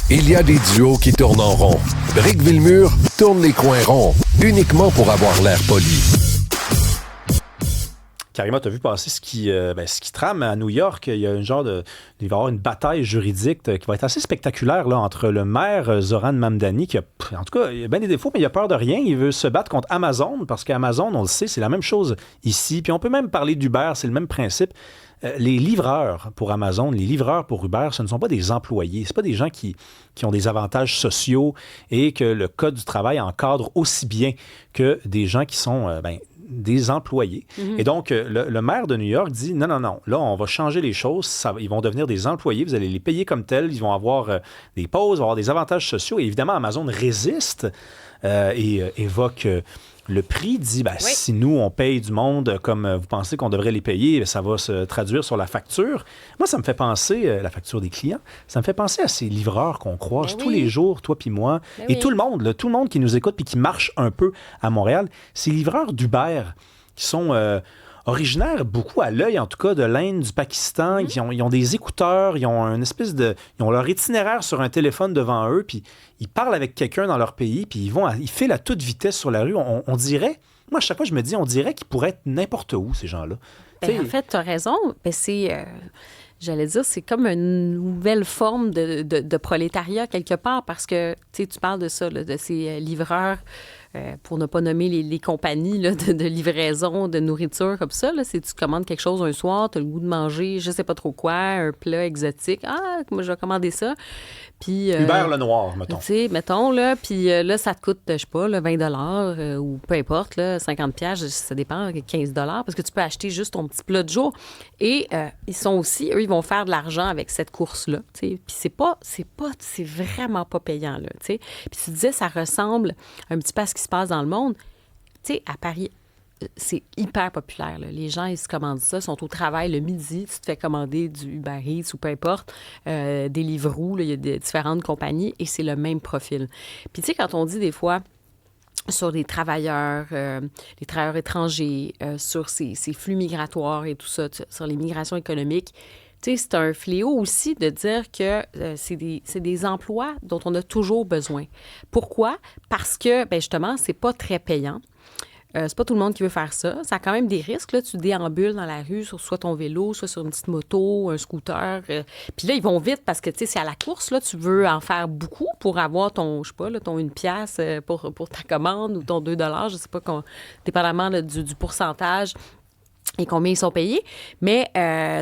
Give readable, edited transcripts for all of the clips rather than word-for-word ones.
Il y a des duos qui tournent en rond. Brick Villemur tourne les coins ronds, uniquement pour avoir l'air poli. Karima, tu as vu passer ce qui trame à New York. Il y a il va y avoir une bataille juridique qui va être assez spectaculaire là, entre le maire Zoran Mamdani, qui a, en tout cas, il a bien des défauts, mais il a peur de rien. Il veut se battre contre Amazon, parce qu'Amazon, on le sait, c'est la même chose ici. Puis on peut même parler d'Uber, c'est le même principe. Les livreurs pour Amazon, les livreurs pour Uber, ce ne sont pas des employés. Ce ne sont pas des gens qui ont des avantages sociaux et que le Code du travail encadre aussi bien que des gens qui sont des employés. Mm-hmm. Et donc, le maire de New York dit non, là, on va changer les choses. Ils vont devenir des employés. Vous allez les payer comme tels. Ils vont avoir des pauses, avoir des avantages sociaux. Et évidemment, Amazon résiste et évoque... le prix dit, si nous, on paye du monde comme vous pensez qu'on devrait les payer, ça va se traduire sur la facture. Moi, ça me fait penser, la facture des clients, ça me fait penser à ces livreurs qu'on croise tous les jours, toi puis moi, et tout le monde qui nous écoute puis qui marche un peu à Montréal. Ces livreurs d'Uber qui sont... originaires beaucoup à l'œil, en tout cas, de l'Inde, du Pakistan. Mm-hmm. Ils ont des écouteurs, ils ont ils ont leur itinéraire sur un téléphone devant eux, puis ils parlent avec quelqu'un dans leur pays, puis ils filent à toute vitesse sur la rue. On dirait, moi, à chaque fois, je me dis, on dirait qu'ils pourraient être n'importe où, ces gens-là. En fait, tu as raison. J'allais dire, c'est comme une nouvelle forme de prolétariat quelque part, parce que tu parles de ça, là, de ces livreurs, pour ne pas nommer les compagnies là, de livraison de nourriture comme ça. Là, tu commandes quelque chose un soir, tu as le goût de manger, je sais pas trop quoi, un plat exotique. Ah, moi, je vais commander ça. Puis, Uber le noir, mettons. Tu sais, mettons, là, puis là, ça te coûte, je sais pas, là, 20 ou peu importe, là, 50$, ça dépend, 15$, parce que tu peux acheter juste ton petit plat de jour. Et ils sont aussi, eux, ils vont faire de l'argent avec cette course-là, tu sais. Puis c'est vraiment pas payant, là, tu sais. Puis tu disais, ça ressemble un petit peu à ce qui se passe dans le monde. Tu sais, à Paris, c'est hyper populaire, là. Les gens, ils se commandent ça, ils sont au travail le midi, tu te fais commander du Uber Eats ou peu importe, des Deliveroo, là, il y a différentes compagnies et c'est le même profil. Puis tu sais, quand on dit des fois sur les travailleurs étrangers, sur ces flux migratoires et tout ça, sur les migrations économiques, tu sais, c'est un fléau aussi de dire que c'est des emplois dont on a toujours besoin. Pourquoi? Parce que, justement, c'est pas très payant. C'est pas tout le monde qui veut faire ça. Ça a quand même des risques. Là. Tu déambules dans la rue sur soit ton vélo, soit sur une petite moto, un scooter. Puis là, ils vont vite parce que, tu sais, c'est à la course. Là, tu veux en faire beaucoup pour avoir ton, je sais pas, là, ton 1$ pour ta commande ou ton 2$. Je sais pas, dépendamment là, du pourcentage et combien ils sont payés. Mais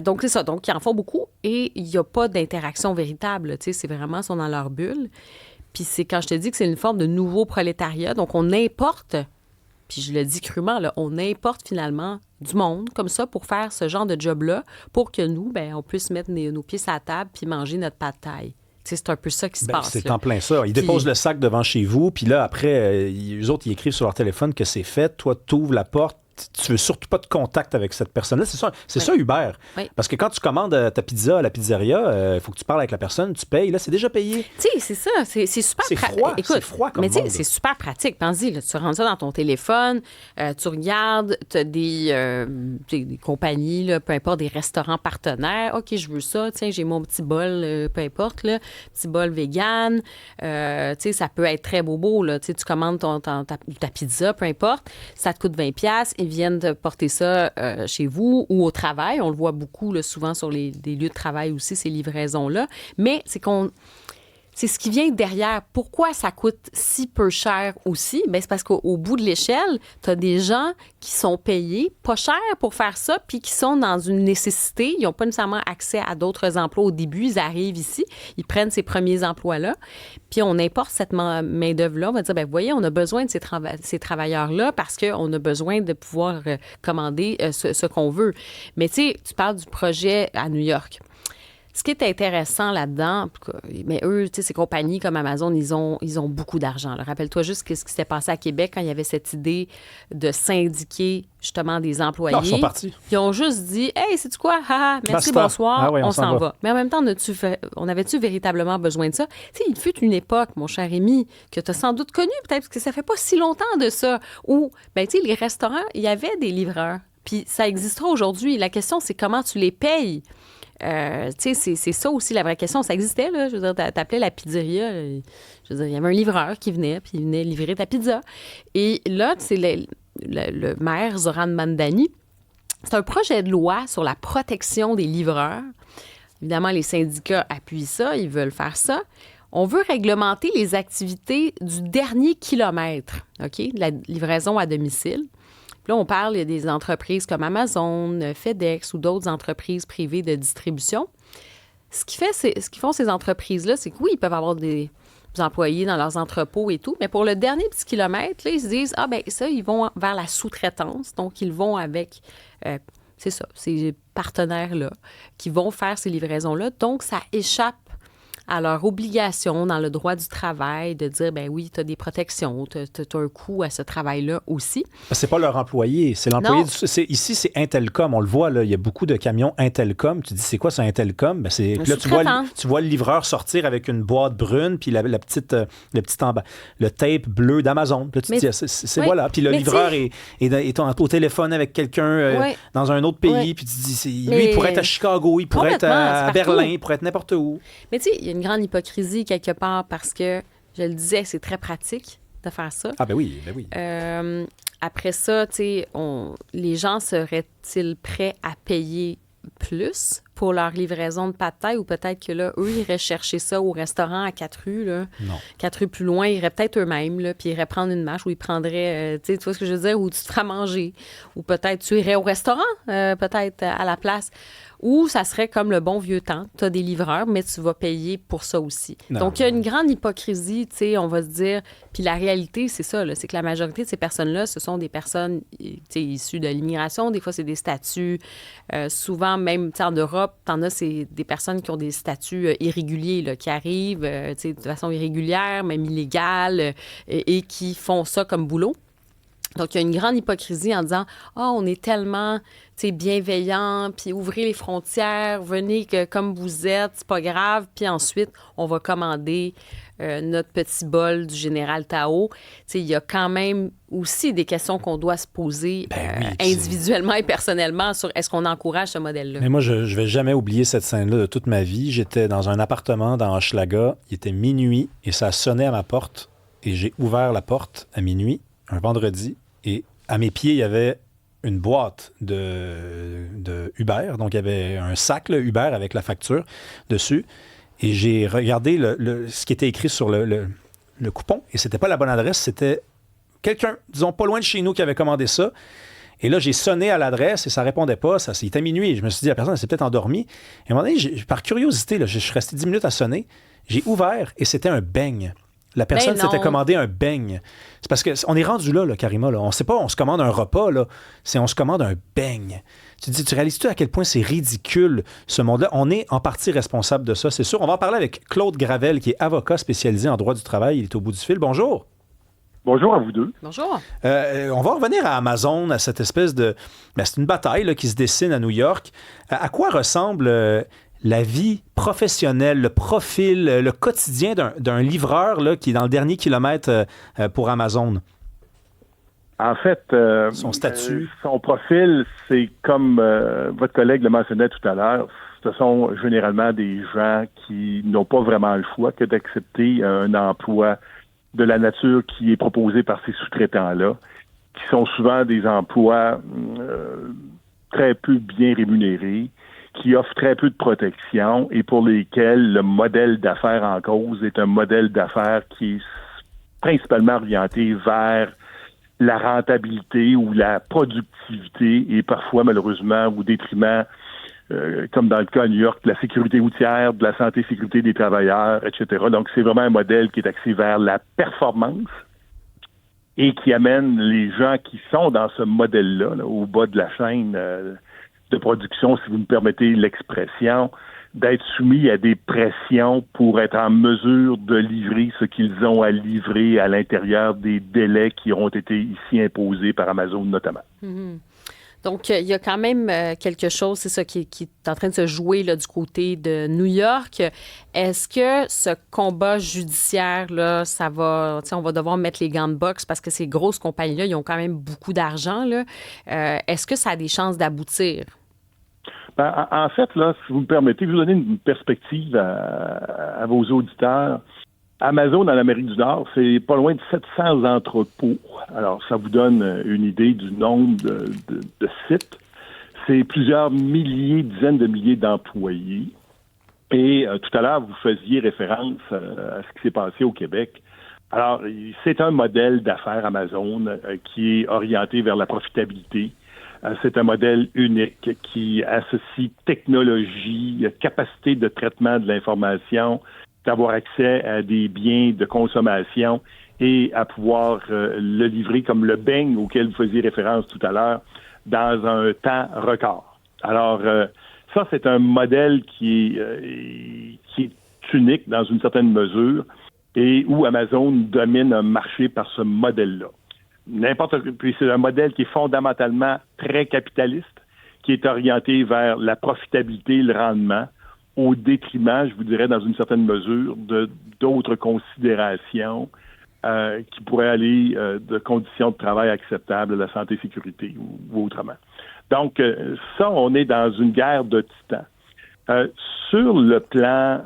donc, c'est ça. Donc, ils en font beaucoup et il n'y a pas d'interaction véritable. Tu sais, c'est vraiment, ils sont dans leur bulle. Puis c'est quand je te dis que c'est une forme de nouveau prolétariat. Donc, on importe... Puis je le dis crûment, là, on importe finalement du monde comme ça pour faire ce genre de job-là pour que nous, on puisse mettre nos pieds sur la table puis manger notre pâte de taille. C'est un peu ça qui se passe. C'est là. En plein ça. Ils déposent le sac devant chez vous, puis là, après, eux autres, ils écrivent sur leur téléphone que c'est fait. Toi, tu ouvres la porte. Tu veux surtout pas de contact avec cette personne-là. C'est ça Uber. Oui. Parce que quand tu commandes ta pizza à la pizzeria, il faut que tu parles avec la personne, tu payes. Là, c'est déjà payé. Tu sais, c'est ça. C'est super pratique. Écoute, c'est froid comme monde. Mais tu sais, c'est super pratique. Pense-y, là, tu rentres ça dans ton téléphone, tu regardes, tu as des compagnies, là, peu importe, des restaurants partenaires. OK, je veux ça. Tiens, j'ai mon petit bol, peu importe, là, petit bol vegan. Tu sais, ça peut être très beau, là. Tu sais, tu commandes ta pizza, peu importe. Ça te coûte 20$. Ils viennent de porter ça chez vous ou au travail. On le voit beaucoup, là, souvent sur des lieux de travail aussi, ces livraisons-là. Mais c'est ce qui vient derrière. Pourquoi ça coûte si peu cher aussi? C'est parce qu'au bout de l'échelle, tu as des gens qui sont payés pas cher pour faire ça puis qui sont dans une nécessité. Ils n'ont pas nécessairement accès à d'autres emplois au début. Ils arrivent ici, ils prennent ces premiers emplois-là. Puis on importe cette main-d'œuvre-là. On va dire, voyez, on a besoin de ces travailleurs-là parce qu'on a besoin de pouvoir commander ce qu'on veut. Mais tu sais, tu parles du projet à New York. Ce qui est intéressant là-dedans, mais eux, tu sais, ces compagnies comme Amazon, ils ont beaucoup d'argent. Rappelle-toi juste ce qui s'était passé à Québec quand il y avait cette idée de syndiquer justement des employés. Non, ils sont partis. Ils ont juste dit « Hey, sais-tu quoi? Merci, bonsoir, on s'en va. » Mais en même temps, on avait-tu véritablement besoin de ça? Tu sais, il fut une époque, mon cher Rémi, que tu as sans doute connu peut-être, parce que ça fait pas si longtemps de ça, où, tu sais, les restaurants, il y avait des livreurs. Puis ça existera aujourd'hui. La question, c'est comment tu les payes. C'est ça aussi la vraie question. Ça existait, là. Je veux dire, t'appelais la pizzeria. Je veux dire, il y avait un livreur qui venait, puis il venait livrer ta pizza. Et là, c'est le maire Zoran Mamdani. C'est un projet de loi sur la protection des livreurs. Évidemment, les syndicats appuient ça, ils veulent faire ça. On veut réglementer les activités du dernier kilomètre, OK, de la livraison à domicile. Puis là, on parle des entreprises comme Amazon, FedEx ou d'autres entreprises privées de distribution. Ce qu'ils font ces entreprises-là, c'est que oui, ils peuvent avoir des employés dans leurs entrepôts et tout, mais pour le dernier petit kilomètre, là, ils se disent, ça, ils vont vers la sous-traitance. Donc, ils vont avec, ces partenaires-là qui vont faire ces livraisons-là. Donc, ça échappe à leur obligation dans le droit du travail de dire, ben oui, tu as des protections, tu as un coût à ce travail-là aussi. C'est pas leur employé, c'est l'employé. Ici, c'est Intelcom, on le voit, là, il y a beaucoup de camions Intelcom. Tu dis, c'est quoi ça, Intelcom? Ben, puis là, tu vois le livreur sortir avec une boîte brune, puis le tape bleu d'Amazon. Puis là, tu te dis, voilà. Puis le livreur est au téléphone avec quelqu'un dans un autre pays, puis tu te dis, lui, il pourrait être à Chicago, il pourrait être à Berlin, il pourrait être n'importe où. Mais tu sais, il y a une grande hypocrisie quelque part parce que, je le disais, c'est très pratique de faire ça. Ah ben oui. Après ça, tu sais, les gens seraient-ils prêts à payer plus pour leur livraison de pâtes de taille ou peut-être que là, eux, ils iraient chercher ça au restaurant à 4 rues, là. Non. 4 rues plus loin, ils iraient peut-être eux-mêmes, là, puis ils iraient prendre une marche où ils prendraient, tu vois ce que je veux dire, où tu te feras manger. Ou peut-être tu irais au restaurant, peut-être à la place. Ou ça serait comme le bon vieux temps. Tu as des livreurs, mais tu vas payer pour ça aussi. Donc, il y a une grande hypocrisie, tu sais, on va se dire. Puis la réalité, c'est ça, là, c'est que la majorité de ces personnes-là, ce sont des personnes issues de l'immigration. Des fois, c'est des statuts. Souvent, même en Europe, t'en as, c'est des personnes qui ont des statuts irréguliers, là, qui arrivent de façon irrégulière, même illégale, et qui font ça comme boulot. Donc, il y a une grande hypocrisie en disant « Ah, on est tellement bienveillant, puis ouvrez les frontières, venez comme vous êtes, c'est pas grave. » Puis ensuite, on va commander notre petit bol du général Tao. Il y a quand même aussi des questions qu'on doit se poser individuellement et personnellement sur est-ce qu'on encourage ce modèle-là. Mais moi, je ne vais jamais oublier cette scène-là de toute ma vie. J'étais dans un appartement dans Hochelaga. Il était minuit et ça sonnait à ma porte. Et j'ai ouvert la porte à minuit, un vendredi. Et à mes pieds, il y avait une boîte de Uber. Donc, il y avait un sac là, Uber avec la facture dessus. Et j'ai regardé ce qui était écrit sur le coupon. Et c'était pas la bonne adresse. C'était quelqu'un, disons, pas loin de chez nous qui avait commandé ça. Et là, j'ai sonné à l'adresse et ça répondait pas. Il était minuit. Je me suis dit, la personne, elle s'est peut-être endormie. Et à un moment donné, par curiosité, là, je suis resté 10 minutes à sonner. J'ai ouvert et c'était un beigne. La personne s'était commandé un beigne. C'est parce qu'on est rendu là, Karima. Là. On ne sait pas, on se commande un repas. Là. On se commande un beigne. Tu réalises-tu à quel point c'est ridicule, ce monde-là? On est en partie responsable de ça, c'est sûr. On va en parler avec Claude Gravel, qui est avocat spécialisé en droit du travail. Il est au bout du fil. Bonjour. Bonjour à vous deux. Bonjour. On va revenir à Amazon, à cette espèce de... c'est une bataille là, qui se dessine à New York. À quoi ressemble... la vie professionnelle, le profil, le quotidien d'un livreur là, qui est dans le dernier kilomètre pour Amazon? En fait, son statut. Son profil, c'est comme votre collègue le mentionnait tout à l'heure, ce sont généralement des gens qui n'ont pas vraiment le choix que d'accepter un emploi de la nature qui est proposé par ces sous-traitants-là, qui sont souvent des emplois très peu bien rémunérés, qui offrent très peu de protection et pour lesquels le modèle d'affaires en cause est un modèle d'affaires qui est principalement orienté vers la rentabilité ou la productivité et parfois, malheureusement, au détriment, comme dans le cas à New York, de la sécurité routière, de la santé-sécurité des travailleurs, etc. Donc, c'est vraiment un modèle qui est axé vers la performance et qui amène les gens qui sont dans ce modèle-là, là, au bas de la chaîne de production, si vous me permettez l'expression, d'être soumis à des pressions pour être en mesure de livrer ce qu'ils ont à livrer à l'intérieur des délais qui ont été ici imposés par Amazon notamment. Mm-hmm. Donc, il y a quand même quelque chose, c'est ça, qui est en train de se jouer là, du côté de New York. Est-ce que ce combat judiciaire, là, on va devoir mettre les gants de boxe parce que ces grosses compagnies-là, ils ont quand même beaucoup d'argent, là. Est-ce que ça a des chances d'aboutir? En fait, là, si vous me permettez, vous donner une perspective à vos auditeurs. Amazon, en Amérique du Nord, c'est pas loin de 700 entrepôts. Alors, ça vous donne une idée du nombre de sites. C'est plusieurs milliers, dizaines de milliers d'employés. Et tout à l'heure, vous faisiez référence à ce qui s'est passé au Québec. Alors, c'est un modèle d'affaires Amazon qui est orienté vers la profitabilité. C'est un modèle unique qui associe technologie, capacité de traitement de l'information, d'avoir accès à des biens de consommation et à pouvoir le livrer comme le beigne auquel vous faisiez référence tout à l'heure dans un temps record. Alors, ça, c'est un modèle qui est unique dans une certaine mesure et où Amazon domine un marché par ce modèle-là. Puis c'est un modèle qui est fondamentalement très capitaliste, qui est orienté vers la profitabilité, le rendement, au détriment, je vous dirais, dans une certaine mesure, d'autres considérations qui pourraient aller de conditions de travail acceptables, de la santé, sécurité ou autrement. Donc, ça, on est dans une guerre de titans. Sur le plan,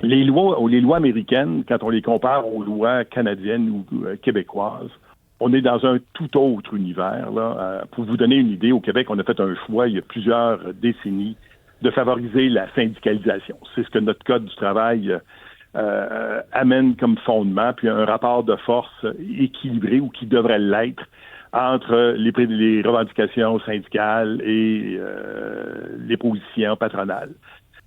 les lois américaines, quand on les compare aux lois canadiennes ou québécoises, on est dans un tout autre univers. Là. Pour vous donner une idée, au Québec, on a fait un choix il y a plusieurs décennies de favoriser la syndicalisation. C'est ce que notre Code du travail amène comme fondement, puis un rapport de force équilibré ou qui devrait l'être entre les revendications syndicales et les positions patronales.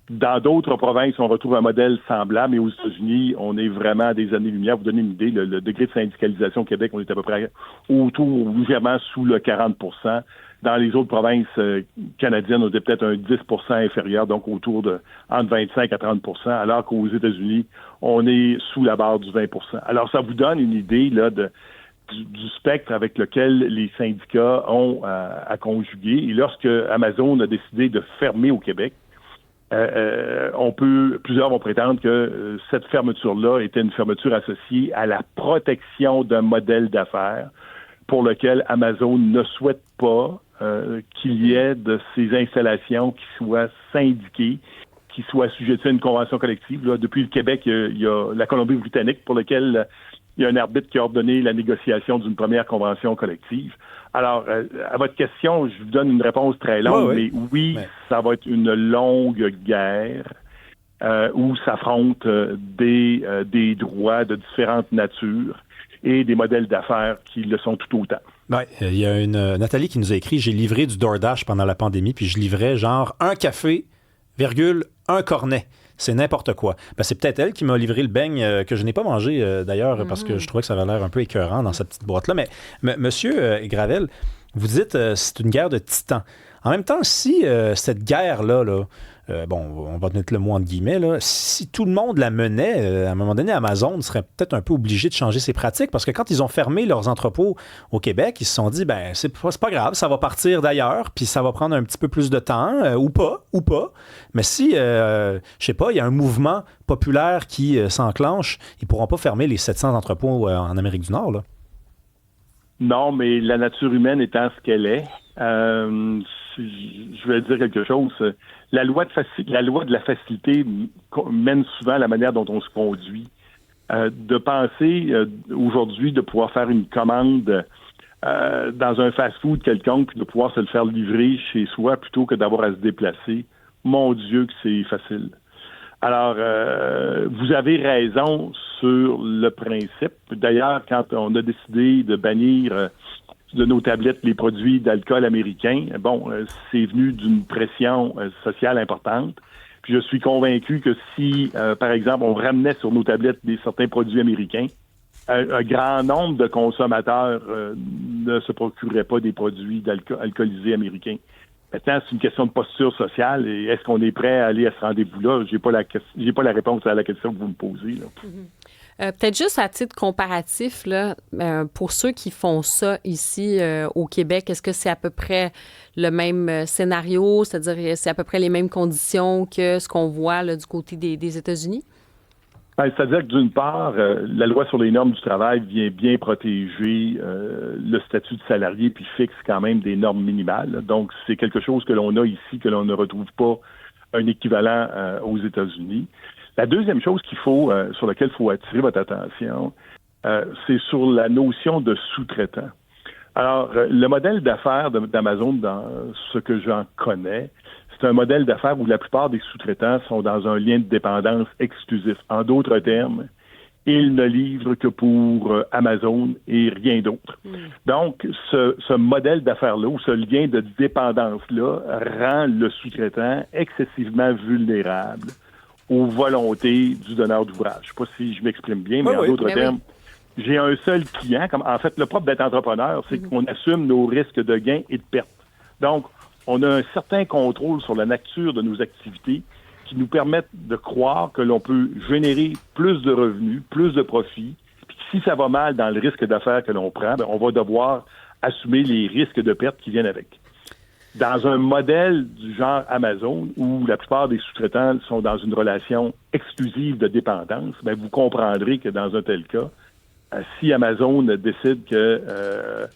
Dans d'autres provinces, on retrouve un modèle semblable, mais aux États-Unis, on est vraiment à des années-lumière. Vous donnez une idée, le degré de syndicalisation au Québec, on est à peu près autour, légèrement sous le 40 %. Dans les autres provinces canadiennes, on était peut-être un 10 % inférieur, donc autour de entre 25 à 30 %, alors qu'aux États-Unis, on est sous la barre du 20 %. Alors, ça vous donne une idée là du spectre avec lequel les syndicats ont à conjuguer. Et lorsque Amazon a décidé de fermer au Québec, plusieurs vont prétendre que cette fermeture-là était une fermeture associée à la protection d'un modèle d'affaires pour lequel Amazon ne souhaite pas qu'il y ait de ces installations qui soient syndiquées, qui soient assujetties à une convention collective. Là, depuis le Québec, il y a la Colombie-Britannique pour laquelle il y a un arbitre qui a ordonné la négociation d'une première convention collective. Alors, à votre question, je vous donne une réponse très longue, mais oui, ça va être une longue guerre où s'affrontent des droits de différentes natures et des modèles d'affaires qui le sont tout autant. Ouais, il y a une Nathalie qui nous a écrit « J'ai livré du DoorDash pendant la pandémie, puis je livrais genre un café, un cornet. C'est n'importe quoi. » Ben, c'est peut-être elle qui m'a livré le beigne que je n'ai pas mangé d'ailleurs parce que je trouvais que ça avait l'air un peu écœurant dans cette petite boîte-là. Mais Monsieur Gravel, vous dites c'est une guerre de titans. En même temps, si cette guerre-là, on va mettre le mot entre guillemets, là, si tout le monde la menait, à un moment donné, Amazon serait peut-être un peu obligé de changer ses pratiques parce que quand ils ont fermé leurs entrepôts au Québec, ils se sont dit, ben c'est pas grave, ça va partir d'ailleurs, puis ça va prendre un petit peu plus de temps, ou pas. Mais si, je sais pas, il y a un mouvement populaire qui s'enclenche, ils pourront pas fermer les 700 entrepôts en Amérique du Nord, là. Non, mais la nature humaine étant ce qu'elle est, je vais dire quelque chose. La loi de la facilité mène souvent à la manière dont on se conduit. De penser aujourd'hui de pouvoir faire une commande dans un fast-food quelconque puis de pouvoir se le faire livrer chez soi plutôt que d'avoir à se déplacer, mon Dieu que c'est facile. Alors, vous avez raison sur le principe. D'ailleurs, quand on a décidé de bannir de nos tablettes les produits d'alcool américains, c'est venu d'une pression sociale importante. Puis je suis convaincu que si, par exemple, on ramenait sur nos tablettes certains produits américains, un grand nombre de consommateurs ne se procureraient pas des produits alcoolisés américains. Maintenant, c'est une question de posture sociale. Et est-ce qu'on est prêt à aller à ce rendez-vous-là? J'ai pas la réponse à la question que vous me posez, là. Peut-être juste à titre comparatif, là, pour ceux qui font ça ici au Québec, est-ce que c'est à peu près le même scénario? C'est-à-dire c'est à peu près les mêmes conditions que ce qu'on voit là, du côté des États-Unis? C'est-à-dire que d'une part, la loi sur les normes du travail vient bien protéger le statut de salarié puis fixe quand même des normes minimales. Donc, c'est quelque chose que l'on a ici, que l'on ne retrouve pas un équivalent aux États-Unis. La deuxième chose sur laquelle il faut attirer votre attention, c'est sur la notion de sous-traitant. Alors, le modèle d'affaires d'Amazon, dans ce que j'en connais, c'est un modèle d'affaires où la plupart des sous-traitants sont dans un lien de dépendance exclusif. En d'autres termes, ils ne livrent que pour Amazon et rien d'autre. Donc, ce modèle d'affaires-là, ou ce lien de dépendance-là, rend le sous-traitant excessivement vulnérable aux volontés du donneur d'ouvrage. Je ne sais pas si je m'exprime bien, mais en d'autres termes, j'ai un seul client. En fait, le propre d'être entrepreneur, c'est qu'on assume nos risques de gains et de pertes. Donc, on a un certain contrôle sur la nature de nos activités qui nous permettent de croire que l'on peut générer plus de revenus, plus de profits, puis si ça va mal dans le risque d'affaires que l'on prend, on va devoir assumer les risques de pertes qui viennent avec. Dans un modèle du genre Amazon, où la plupart des sous-traitants sont dans une relation exclusive de dépendance, vous comprendrez que dans un tel cas, si Amazon décide que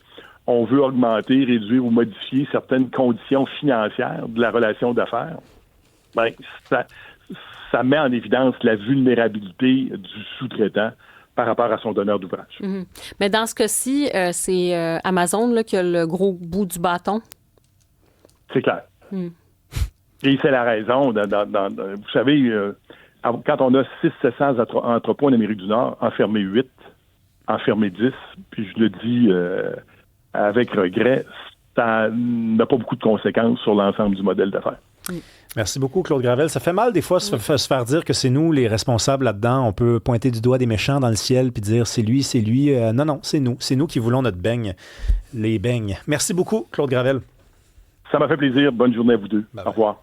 on veut augmenter, réduire ou modifier certaines conditions financières de la relation d'affaires, ça met en évidence la vulnérabilité du sous-traitant par rapport à son donneur d'ouvrage. Mm-hmm. Mais dans ce cas-ci, c'est Amazon là, qui a le gros bout du bâton? C'est clair. Et c'est la raison. Vous savez, quand on a 600-700 entrepôts en Amérique du Nord, enfermer 8, enfermer 10, puis je le dis avec regret, ça n'a pas beaucoup de conséquences sur l'ensemble du modèle d'affaires. Merci beaucoup, Claude Gravel. Ça fait mal des fois se faire dire que c'est nous les responsables là-dedans. On peut pointer du doigt des méchants dans le ciel puis dire c'est lui, c'est lui. Non, c'est nous. C'est nous qui voulons notre beigne, les beignes. Merci beaucoup, Claude Gravel. Ça m'a fait plaisir. Bonne journée à vous deux. Bye Au revoir.